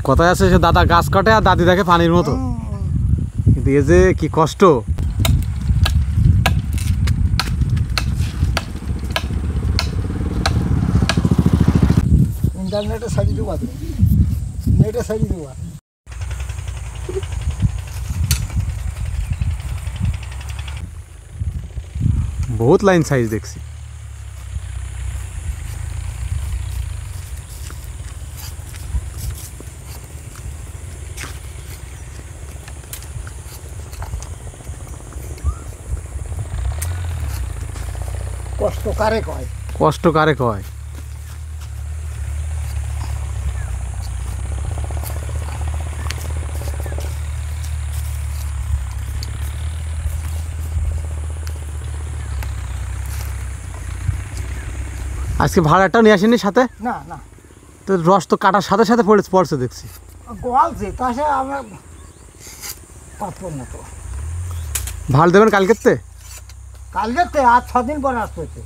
কথায় আছে সে দাদা গাছ কাটে আর দাদি দেখে পানির মতো, কিন্তু এ যে কি কষ্ট। इंटरनेट सारी दुआ दो, नेट सारी दुआ। बहुत लाइन साइज देखছি। কষ্ট কারে কয়, কষ্ট কারে কয়। আজকে ভাড়াটা নিয়ে আসেনি সাথে? না না, তো রস তো কাটার সাথে সাথে পড়ছে দেখছি। গোয়ালছে তাছে আমরা পাতব না তো। ভাড় দেবেন কালকেতে? কালকে আজ 6 দিন পরে আসতে হচ্ছে।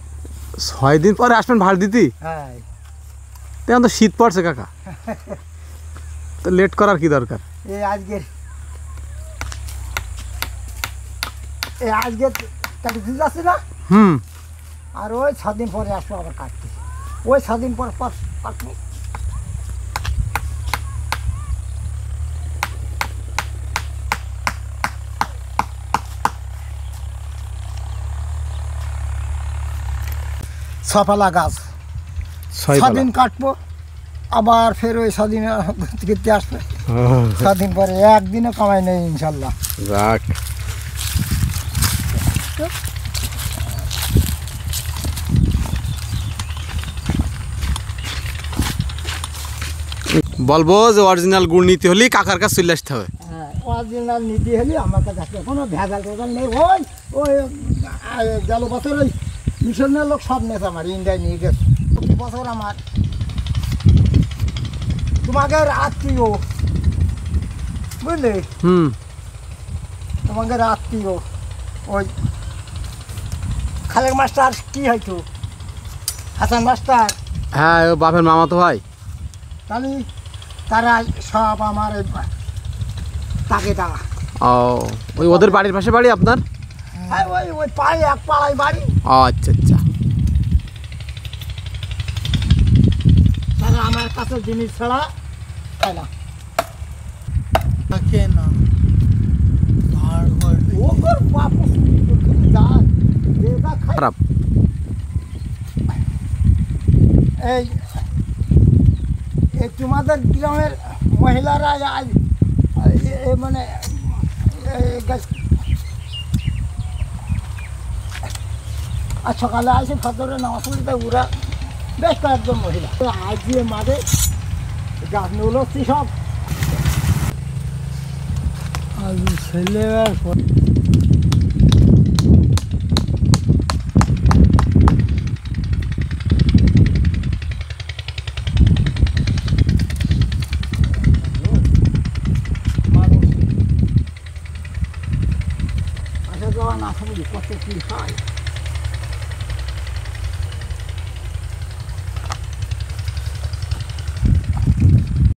6 দিন পরে আসবেন ভাড় দিতে? হ্যাঁ, তেমন তো শীত পড়ছে কাকা, তো লেট করার কি দরকার? এই আজকে কাটি দিতে যাচ্ছে না। আর ওই 6 দিন পরে আসবো আবার কাটতে, ওই 6 দিন পর পর কাটবো। ছপালা গাছ 6 দিন কাটবো, আবার ফের ওই 6 দিন ঘুরতে আসবে। 6 দিন পরে একদিনও কামাই নেই ইনশাল্লাহ। রাখ বলবো যে অরিজিনাল গুড় নিতে হলে কাকার কাছে চলে আসতে হবে। হ্যাঁ, অরিজিনাল নিতে হলে আমার কাছে কোনো ভেজাল টেজাল নেই। ওই ওই গেল বছর ওই মিশনের লোক সব নেছে আমার ইন্ডিয়ায় নিয়ে গেছে। প্রতি বছর আমার তোমাকে আত্মীয়, বুঝলি, তোমাকে আত্মীয় ওই খালেক মাস্টার কি হয়তো হাসান মাস্টার। হ্যাঁ, ও বাপের মামা তো ভাই। তাহলে তারা সব আমার তাকে টাকা। ও, ওই ওদের বাড়ির পাশে বাড়ি আপনার? হ্যাঁ, ওই ওই পাড়ায় এক পাড়ায় বাড়ি। ও আচ্ছা আচ্ছা। তারা আমার কাছে জিনিস ছাড়া তাই না। খারাপ এই তোমাদের গ্রামের মহিলারা আজ মানে আর সকালে আসে ফজরের নামাজ পড়তে ওরা বেশ কয়েকজন মহিলা আজ দিয়ে মাঝে গাছ নলছি সব আজ ছেলে না কত কি হয়।